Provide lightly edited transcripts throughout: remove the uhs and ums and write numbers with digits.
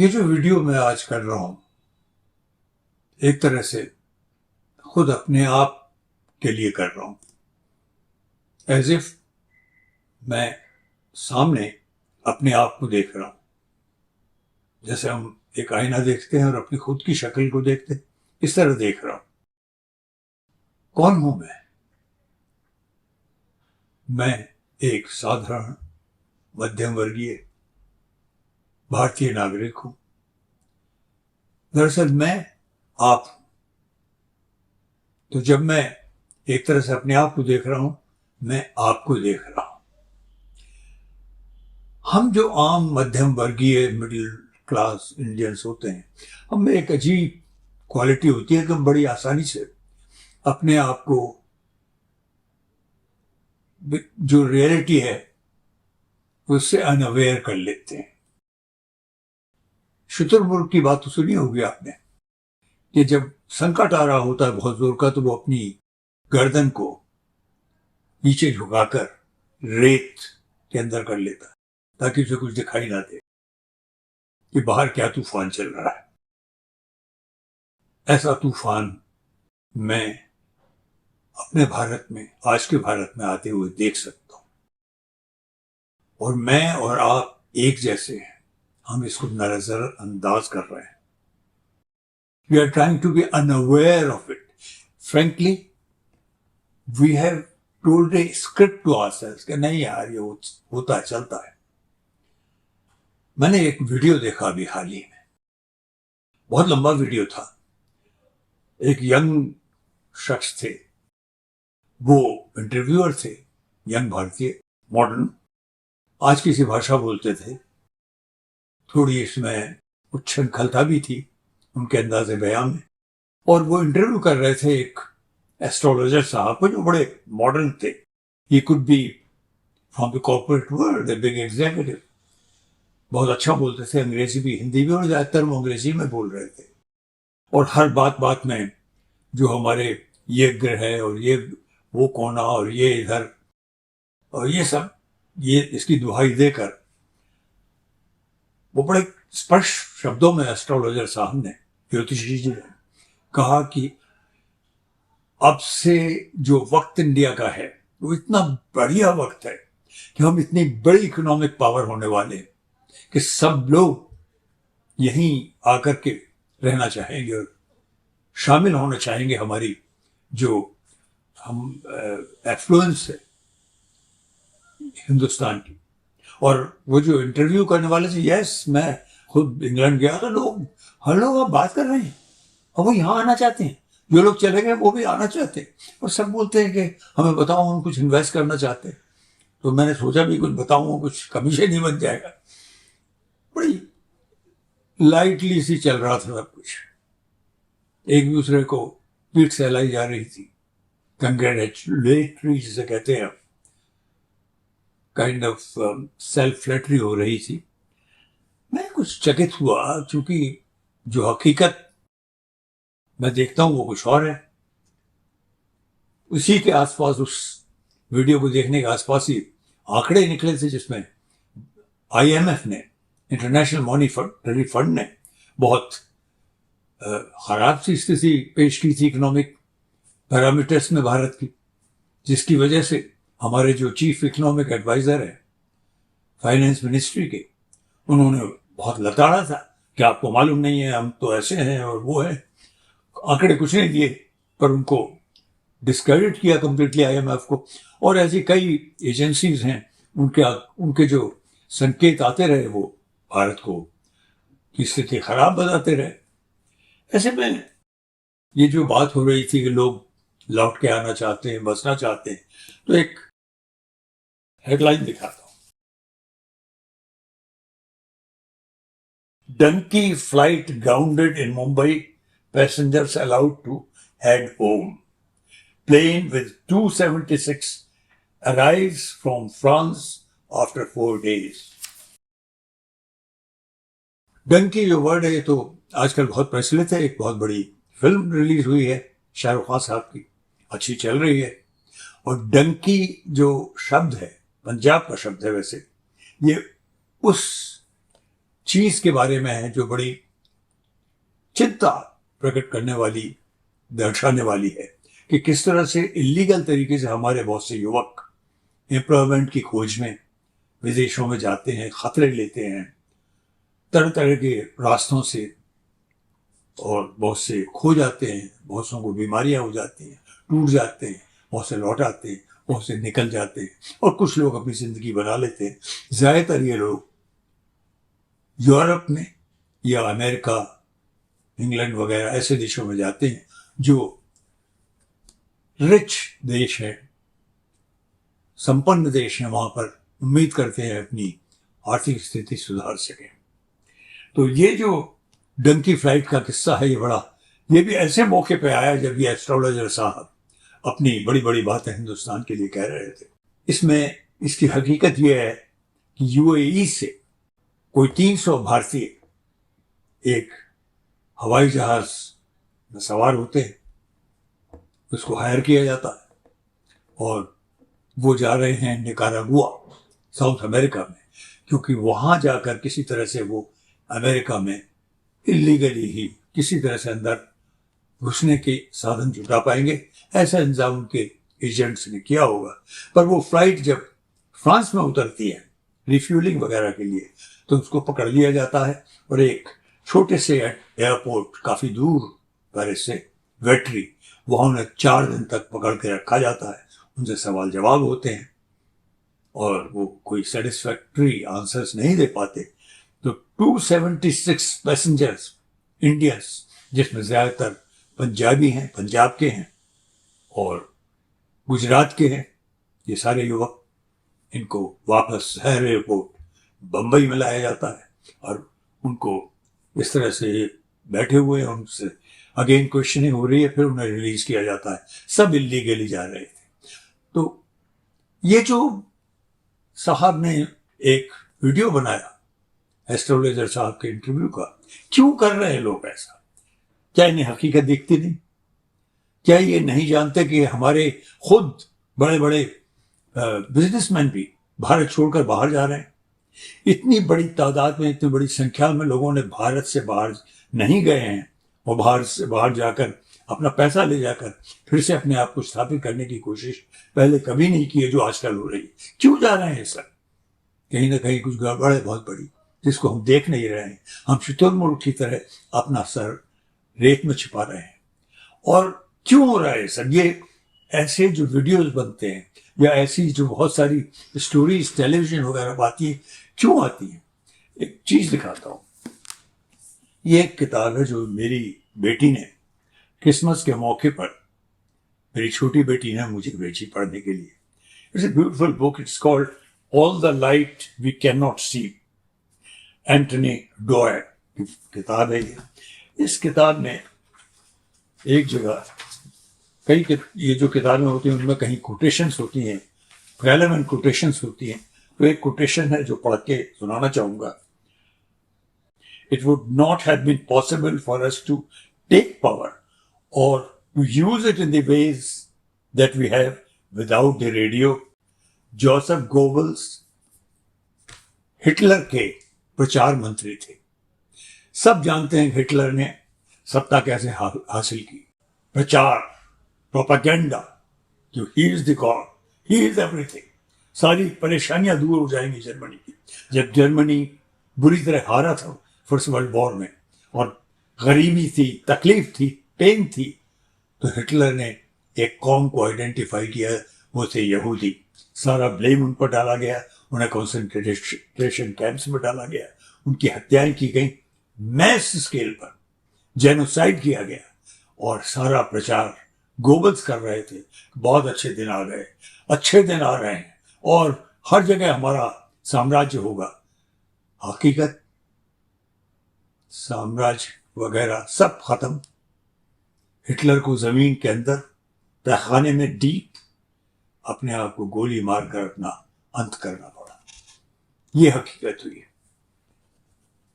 ये जो वीडियो मैं आज कर रहा हूं, एक तरह से खुद अपने आप के लिए कर रहा हूं, एज इफ मैं सामने अपने आप को देख रहा हूं। जैसे हम एक आईना देखते हैं और अपनी खुद की शक्ल को देखते हैं, इस तरह देख रहा हूं। कौन हूं मैं एक साधारण मध्यम वर्गीय भारतीय नागरिक हूं। दरअसल मैं आप हूं। तो जब मैं एक तरह से अपने आप को देख रहा हूं, मैं आपको देख रहा हूं। हम जो आम मध्यम वर्गीय मिडिल क्लास इंडियंस होते हैं, हम में एक अजीब क्वालिटी होती है कि हम बड़ी आसानी से अपने आप को, जो रियलिटी है, उससे अनअवेयर कर लेते हैं। शुतुरमुर्ग की बात तो सुनी होगी आपने कि जब संकट आ रहा होता है बहुत जोर का, तो वो अपनी गर्दन को नीचे झुकाकर रेत के अंदर कर लेता है ताकि उसे कुछ दिखाई ना दे कि बाहर क्या तूफान चल रहा है। ऐसा तूफान मैं अपने भारत में, आज के भारत में आते हुए देख सकता हूं। और मैं और आप एक जैसे हैं, हम इसको नजरअंदाज कर रहे हैं। We are trying to be unaware of it. Frankly we have told a script to ourselves कि नहीं यार, ये होता है, चलता है। मैंने एक वीडियो देखा अभी हाल ही में, बहुत लंबा वीडियो था। एक यंग शख्स थे, वो इंटरव्यूअर थे, यंग भारतीय, मॉडर्न, आज की सी भाषा बोलते थे। थोड़ी इसमें उच्छृंखलता भी थी उनके अंदाजे बयान में। और वो इंटरव्यू कर रहे थे एक एस्ट्रोलॉजर साहब को, जो बड़े मॉडर्न थे। He could be from the corporate world, the big executive. बहुत अच्छा बोलते थे, अंग्रेजी भी, हिंदी भी, और ज्यादातर वो अंग्रेजी में बोल रहे थे। और हर बात बात में जो हमारे ये ग्रह है और ये वो कोना और ये इधर और ये सब, ये इसकी दुहाई देकर वो बड़े स्पष्ट शब्दों में एस्ट्रोलॉजर साहब ने, ज्योतिषी जी ने कहा कि अब से जो वक्त इंडिया का है वो इतना बढ़िया वक्त है कि हम इतनी बड़ी इकोनॉमिक पावर होने वाले हैं कि सब लोग यहीं आकर के रहना चाहेंगे और शामिल होना चाहेंगे हमारी जो हम एफ्लुएंस है हिंदुस्तान की। और वो जो इंटरव्यू करने वाले थे, यस, मैं खुद इंग्लैंड गया तो लोग, हर लोग अब बात कर रहे हैं और वो यहाँ आना चाहते हैं। जो लोग चले गए वो भी आना चाहते हैं और सब बोलते हैं कि हमें बताओ, हम कुछ इन्वेस्ट करना चाहते हैं। तो मैंने सोचा भी कुछ बताऊँ, कुछ कमीशन ही बन जाएगा। बड़ी लाइटली सी चल रहा था सब कुछ। एक दूसरे को पीठ सहलाई जा रही थी, कंग्रेचुलेटरी जिसे कहते हैं, काइंड ऑफ सेल्फ फ्लैटरी हो रही थी। मैं कुछ चकित हुआ, क्योंकि जो हकीकत मैं देखता हूं वो कुछ और है। उसी के आसपास, उस वीडियो को देखने के आसपास ही आंकड़े निकले थे, जिसमें IMF ने, इंटरनेशनल मॉनिटरी फंड ने, बहुत खराब सी स्थिति पेश की थी इकोनॉमिक पैरामीटर्स में भारत की, जिसकी वजह से हमारे जो चीफ इकोनॉमिक एडवाइजर है फाइनेंस मिनिस्ट्री के, उन्होंने बहुत लताड़ा था कि आपको मालूम नहीं है, हम तो ऐसे हैं और वो है। आंकड़े कुछ नहीं दिए, पर उनको डिस्क्रेडिट किया कंप्लीटली IMF को। और ऐसी कई एजेंसीज हैं, उनके जो संकेत आते रहे वो भारत को की स्थिति खराब बताते रहे। ऐसे में ये जो बात हो रही थी कि लोग लौट के आना चाहते हैं, बसना चाहते हैं, तो एक हेडलाइन दिखाता हूं। Dunki flight grounded in Mumbai, passengers allowed to head home. Plane with 276 arrives from France after 4 days. Dunki जो वर्ड है, तो आजकल बहुत प्रचलित है। एक बहुत बड़ी फिल्म रिलीज हुई है शाहरुख खान साहब की, अच्छी चल रही है। और डंकी जो शब्द है, पंजाब का शब्द है वैसे, ये उस चीज के बारे में है जो बड़ी चिंता प्रकट करने वाली, दर्शाने वाली है कि किस तरह से इलीगल तरीके से हमारे बहुत से युवक एम्प्लॉयमेंट की खोज में विदेशों में जाते हैं, खतरे लेते हैं, तरह तरह के रास्तों से, और बहुत से खो जाते हैं, बहुत सौ को बीमारियां हो जाती हैं, टूट जाते हैं, बहुत से लौट आते हैं, बहुत से निकल जाते हैं, और कुछ लोग अपनी जिंदगी बना लेते हैं। ज्यादातर ये लोग यूरोप में या अमेरिका, इंग्लैंड वगैरह ऐसे देशों में जाते हैं जो रिच देश है, संपन्न देश है, वहां पर उम्मीद करते हैं अपनी आर्थिक स्थिति सुधार सके। तो ये जो डंकी फ्लाइट का किस्सा है, ये भी ऐसे मौके पे आया जब ये एस्ट्रोलॉजर साहब अपनी बड़ी बड़ी बातें हिंदुस्तान के लिए कह रहे थे। इसमें इसकी हकीकत यह है कि यूएई से कोई 300 भारतीय एक हवाई जहाज में सवार होते हैं, उसको हायर किया जाता है और वो जा रहे हैं निकारागुआ, साउथ अमेरिका में, क्योंकि वहां जाकर किसी तरह से वो अमेरिका में इलीगली ही किसी तरह से अंदर घुसने के साधन जुटा पाएंगे। ऐसा इंतजाम उनके एजेंट्स ने किया होगा। पर वो फ्लाइट जब फ्रांस में उतरती है रिफ्यूलिंग वगैरह के लिए, तो उसको पकड़ लिया जाता है और एक छोटे से एयरपोर्ट काफी दूर पेरिस से, वेट्री, वहां उन्हें 4 दिन तक पकड़ के रखा जाता है। उनसे सवाल जवाब होते हैं और वो कोई सेटिस्फैक्ट्री आंसर्स नहीं दे पाते। तो 276 पैसेंजर्स इंडियंस, जिसमें ज्यादातर पंजाबी हैं, पंजाब के हैं और गुजरात के हैं, ये सारे युवक, इनको वापस शहर एयरपोर्ट बंबई में लाया जाता है और उनको इस तरह से बैठे हुए हैं, उनसे अगेन क्वेश्चनिंग हो रही है, फिर उन्हें रिलीज किया जाता है। सब इलीगली जा रहे थे। तो ये जो साहब ने एक वीडियो बनाया एस्ट्रोलॉजर साहब के इंटरव्यू का, क्यों कर रहे हैं लोग ऐसा? क्या इन्हें हकीकत दिखती नहीं? क्या ये नहीं जानते कि हमारे खुद बड़े बड़े बिजनेसमैन भी भारत छोड़कर बाहर जा रहे हैं? इतनी बड़ी तादाद में, इतनी बड़ी संख्या में लोगों ने भारत से बाहर नहीं गए हैं और बाहर से बाहर जाकर अपना पैसा ले जाकर फिर से अपने आप को स्थापित करने की कोशिश पहले कभी नहीं की है, जो आजकल हो रही है। क्यों जा रहे हैं सर? कहीं ना कहीं कुछ गड़बड़ है बहुत बड़ी, जिसको हम देख नहीं रहे हैं। हम शुतुरमुर्ग की तरह अपना सर रेत में छिपा रहे हैं। और क्यों हो रहा है सर? ये ऐसे जो वीडियोस बनते हैं या ऐसी जो बहुत सारी स्टोरीज टेलीविजन वगैरह आती है, क्यों आती है? एक चीज दिखाता हूं। ये एक किताब है जो मेरी बेटी ने क्रिसमस के मौके पर, मेरी छोटी बेटी ने मुझे भेजी पढ़ने के लिए। It's a beautiful book. It's called all the light we can not see. Anthony Doerr की किताब है ये। इस किताब में एक जगह ये जो किताबें होती हैं उनमें कहीं कोटेशंस होती हैं, रेलेवेंट कोटेशंस होती हैं। तो एक कोटेशन है जो पढ़ के सुनाना चाहूंगा। It would not have been possible for us to take power or to use it in the ways that we have without the radio. Joseph Goebbels Hitler के प्रचार मंत्री थे। सब जानते हैं हिटलर ने सत्ता कैसे हासिल की। प्रचार, प्रोपेगेंडा, कि he is the God, he is everything. सारी परेशानियां दूर हो जाएंगी जर्मनी की। जब जर्मनी बुरी तरह हारा था फर्स्ट वर्ल्ड वॉर में और गरीबी थी, तकलीफ थी, पेन थी, तो हिटलर ने एक कौम को आइडेंटिफाई किया, वो थे यहूदी। सारा ब्लेम उन पर डाला गया, उन्हें कॉन्सेंट्रेशन कैंप्स में डाला गया, उनकी हत्याएं की गई, मैस स्केल पर जेनोसाइड किया गया। और सारा प्रचार गोबल्स कर रहे थे, बहुत अच्छे दिन आ गए, अच्छे दिन आ रहे हैं और हर जगह हमारा साम्राज्य होगा। हकीकत, साम्राज्य वगैरह सब खत्म। हिटलर को जमीन के अंदर तहखाने में डीप अपने आप को गोली मारकर अपना अंत करना पड़ा। ये हकीकत हुई है।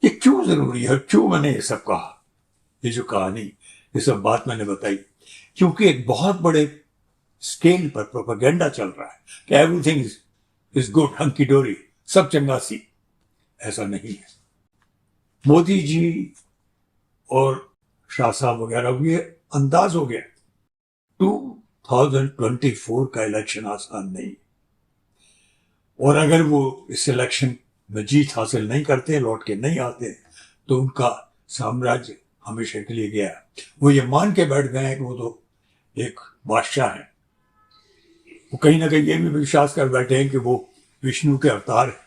ये क्यों जरूरी है? क्यों मैंने ये सब कहा? ये जो कहानी, ये सब बात मैंने बताई क्योंकि एक बहुत बड़े स्केल पर प्रोपेगेंडा चल रहा है कि एवरीथिंग इज गुड, हंकी डोरी, सब चंगा सी। ऐसा नहीं है। मोदी जी और शाह साहब वगैरह को ये अंदाज हो गया 2024 का इलेक्शन आसान नहीं, और अगर वो इस इलेक्शन में जीत हासिल नहीं करते, लौट के नहीं आते, तो उनका साम्राज्य हमेशा के लिए गया। वो ये मान के बैठ गए हैं कि वो तो एक बादशाह है। वो कहीं ना कहीं ये भी विश्वास कर बैठे हैं कि वो विष्णु के अवतार है।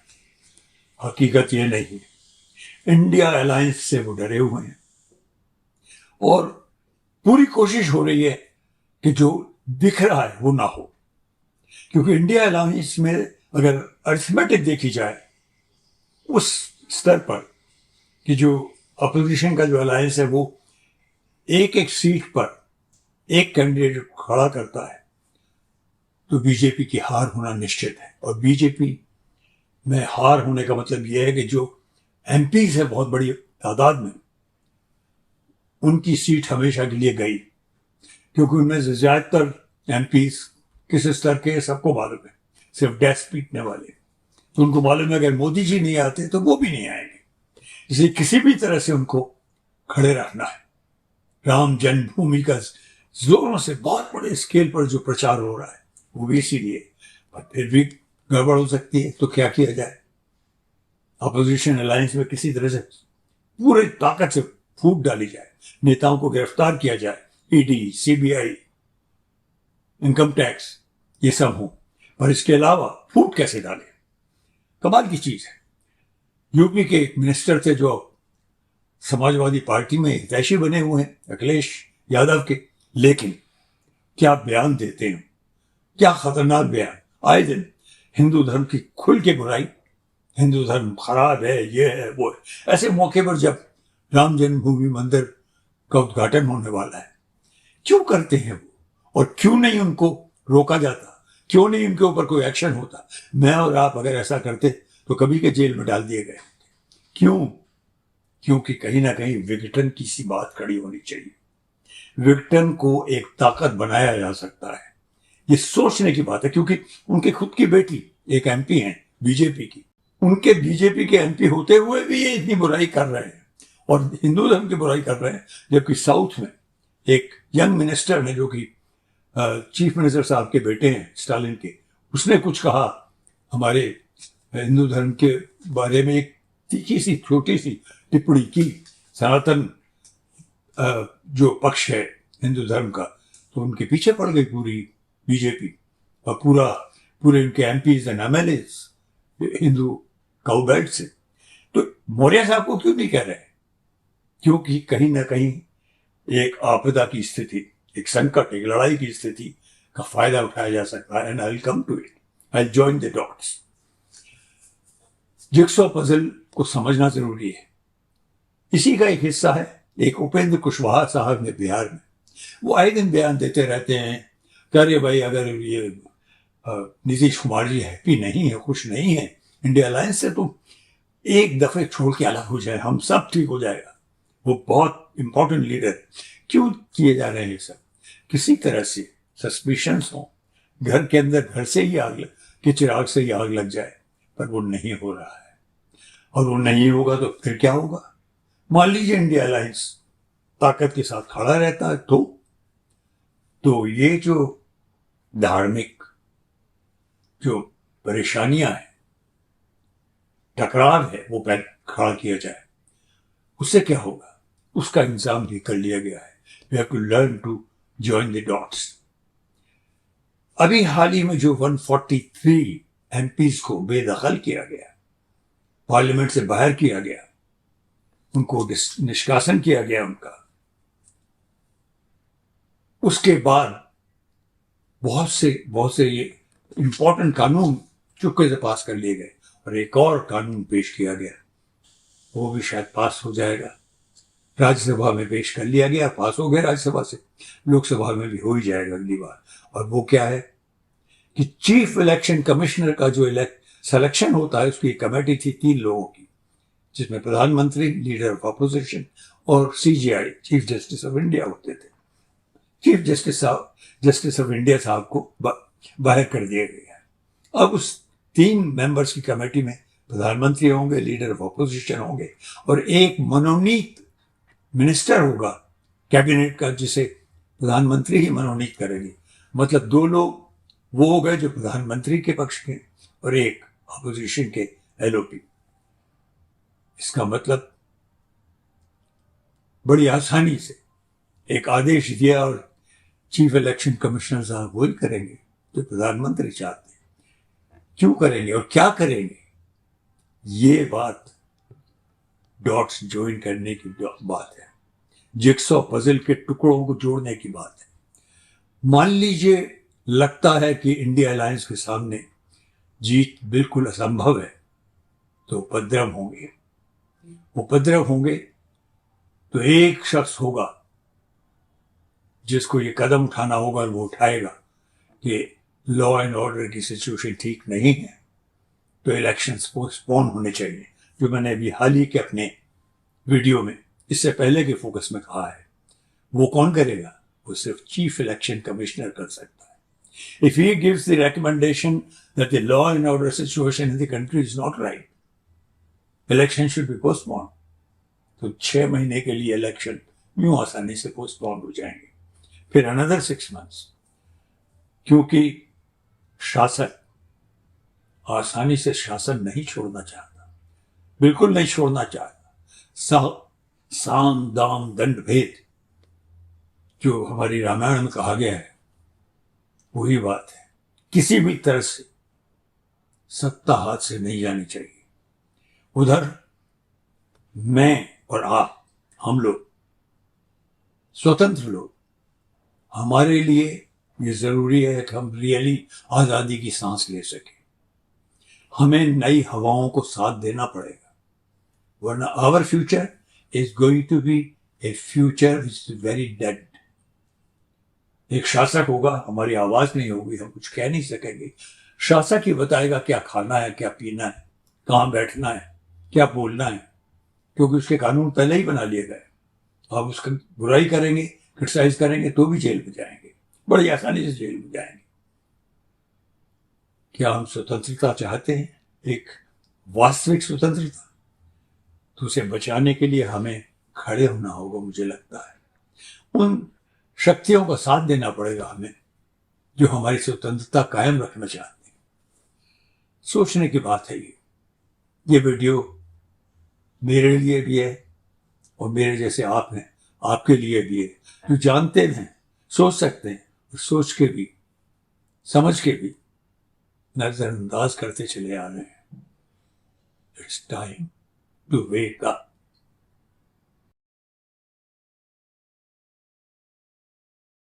हकीकत ये नहीं है। इंडिया अलायंस से वो डरे हुए हैं और पूरी कोशिश हो रही है कि जो दिख रहा है वो ना हो, क्योंकि इंडिया अलायंस में अगर अरिथमेटिक देखी जाए उस स्तर पर कि जो अपोजिशन का जो अलायंस है वो एक एक सीट पर एक कैंडिडेट खड़ा करता है, तो बीजेपी की हार होना निश्चित है। और बीजेपी में हार होने का मतलब यह है कि जो एमपीज है बहुत बड़ी तादाद में, उनकी सीट हमेशा के लिए गई, क्योंकि उनमें से ज्यादातर एमपीज किस स्तर के सबको मालूम है, सिर्फ डेस्क पीटने वाले। तो उनको मालूम है अगर मोदी जी नहीं आते तो वो भी नहीं आएंगे, इसलिए किसी भी तरह से उनको खड़े रखना है। राम जन्मभूमि का जोरों से बहुत बड़े स्केल पर जो प्रचार हो रहा है वो भी इसीलिए, पर फिर भी गड़बड़ हो सकती है, तो क्या किया जाए। अपोजिशन अलायंस में किसी तरह से पूरी ताकत से फूट डाली जाए, नेताओं को गिरफ्तार किया जाए, ईडी, सीबीआई, इनकम टैक्स, ये सब हो, पर इसके अलावा फूट कैसे डाले। कमाल की चीज है। यूपी के एक मिनिस्टर थे जो समाजवादी पार्टी में हितैषी बने हुए हैं, अखिलेश यादव के, लेकिन क्या बयान देते हैं, क्या खतरनाक बयान। आए दिन हिंदू धर्म की खुल के बुराई, हिंदू धर्म खराब है, ये है वो है। ऐसे मौके पर जब राम जन्मभूमि मंदिर का उद्घाटन होने वाला है, क्यों करते हैं वो, और क्यों नहीं उनको रोका जाता, क्यों नहीं उनके ऊपर कोई एक्शन होता। मैं और आप अगर ऐसा करते तो कभी के जेल में डाल दिए गए। क्यों? क्योंकि कहीं ना कहीं विघटन की सी बात खड़ी होनी चाहिए। विघटन को एक ताकत बनाया जा सकता है, ये सोचने की बात है। क्योंकि उनके खुद की बेटी एक एमपी हैं बीजेपी की, उनके बीजेपी के एमपी होते हुए भी ये इतनी बुराई कर रहे हैं और हिंदू धर्म की बुराई कर रहे हैं। जबकि साउथ में एक यंग मिनिस्टर ने, जो कि चीफ मिनिस्टर साहब के बेटे हैं स्टालिन के, उसने कुछ कहा हमारे हिंदू धर्म के बारे में, एक तीखी सी छोटी सी टिप्पणी की। सनातन जो पक्ष है हिंदू धर्म का, तो उनके पीछे पड़ गई पूरी बीजेपी और पूरे उनके MPs and MLAs Hindu cow belt से। तो मौर्य साहब को क्यों नहीं कह रहे? क्योंकि कहीं ना कहीं एक आपदा की स्थिति, एक संकट, एक लड़ाई की स्थिति का फायदा उठाया जा सकता है। And I will come to it, I will join the dots. Jigsaw puzzle को समझना जरूरी है। इसी का एक हिस्सा है एक उपेंद्र कुशवाहा साहब ने बिहार में, वो आए दिन बयान देते रहते हैं कि अरे भाई अगर ये नीतीश कुमार जी हैप्पी नहीं है, खुश नहीं है इंडिया अलायंस से, तो एक दफे छोड़ के अलग हो जाए, हम सब ठीक हो जाएगा। वो बहुत इंपॉर्टेंट लीडर। क्यों किए जा रहे हैं ये सब? किसी तरह से सस्पिशंस हो, घर के अंदर घर से ही आग लग के चिराग से ही आग लग जाए, पर वो नहीं हो रहा है। और वो नहीं होगा तो फिर क्या होगा? मान लीजिए इंडिया अलायंस ताकत के साथ खड़ा रहता है, तो ये जो धार्मिक जो परेशानियां हैं, टकराव है, वो खड़ा किया जाए, उससे क्या होगा? उसका इंतजाम भी कर लिया गया है। We have to learn to join the dots. अभी हाल ही में जो 143 एमपीज को बेदखल किया गया, पार्लियामेंट से बाहर किया गया, उनको निष्कासन किया गया उनका, उसके बाद बहुत से ये इंपॉर्टेंट कानून चुपके से पास कर लिए गए और एक और कानून पेश किया गया, वो भी शायद पास हो जाएगा। राज्यसभा में पेश कर लिया गया, पास हो गया राज्यसभा से, लोकसभा में भी हो ही जाएगा अगली बार। और वो क्या है कि चीफ इलेक्शन कमिश्नर का जो सिलेक्शन होता है, उसकी कमेटी थी 3 लोगों की, जिसमें प्रधानमंत्री, लीडर ऑफ अपोजिशन और CGI, chief justice of India होते थे। चीफ जस्टिस ऑफ इंडिया साहब को बाहर कर दिया गया। अब उस 3 मेंबर्स की कमेटी में प्रधानमंत्री होंगे, लीडर ऑफ अपोजिशन होंगे, और एक मनोनीत मिनिस्टर होगा कैबिनेट का जिसे प्रधानमंत्री ही मनोनीत करेंगे। मतलब दो लोग वो हो गए जो प्रधानमंत्री के पक्ष के और एक अपोजिशन के एलओपी। इसका मतलब बड़ी आसानी से एक आदेश दिया और चीफ इलेक्शन कमिश्नर साहब वही करेंगे जो प्रधानमंत्री चाहते हैं। क्यों करेंगे और क्या करेंगे, ये बात डॉट्स ज्वाइन करने की बात है, जिक्सॉ पजल के टुकड़ों को जोड़ने की बात है। मान लीजिए लगता है कि इंडिया अलायंस के सामने जीत बिल्कुल असंभव है, तो उपद्रव होंगे। उपद्रव होंगे तो एक शख्स होगा जिसको ये कदम उठाना होगा और वो उठाएगा कि लॉ एंड ऑर्डर की सिचुएशन ठीक नहीं है, तो इलेक्शंस पोस्टपोन होने चाहिए, जो मैंने अभी हाल ही के अपने वीडियो में इससे पहले के फोकस में कहा है। वो कौन करेगा? वो सिर्फ चीफ इलेक्शन कमिश्नर कर सकता है। If he gives the recommendation that the law and order situation in the country is not right, election should be postpone, तो 6 महीने के लिए इलेक्शन यूं आसानी से पोस्टपोन हो जाएंगे। फिर अनदर 6 months, क्योंकि शासक आसानी से शासन नहीं छोड़ना चाहता, बिल्कुल नहीं छोड़ना चाहता। साम दाम दंड भेद जो हमारी रामायण में कहा गया है, वही बात है। किसी भी तरह से सत्ता हाथ से नहीं जानी चाहिए। उधर मैं और आप, हम लोग स्वतंत्र लोग, हमारे लिए ये जरूरी है कि हम रियली आजादी की सांस ले सकें। हमें नई हवाओं को साथ देना पड़ेगा, वरना our future is going to be a future which is very dead. एक शासक होगा, हमारी आवाज नहीं होगी, हम कुछ कह नहीं सकेंगे। शासक ही बताएगा क्या खाना है, क्या पीना है, कहाँ बैठना है, क्या बोलना है, क्योंकि उसके कानून पहले ही बना लिए गए। आप उसकी बुराई करेंगे, क्रिटिसाइज करेंगे तो भी जेल में जाएंगे, बड़ी आसानी से जेल में जाएंगे। क्या हम स्वतंत्रता चाहते हैं, एक वास्तविक स्वतंत्रता? तो उसे बचाने के लिए हमें खड़े होना होगा। मुझे लगता है उन शक्तियों का साथ देना पड़ेगा हमें जो हमारी स्वतंत्रता कायम रखना चाहते हैं। सोचने की बात है ये वीडियो मेरे लिए भी है और मेरे जैसे आप हैं, आपके लिए भी है, जो जानते हैं, सोच सकते हैं, सोच के भी समझ के भी नजरअंदाज करते चले आ रहे हैं। It's time to wake up.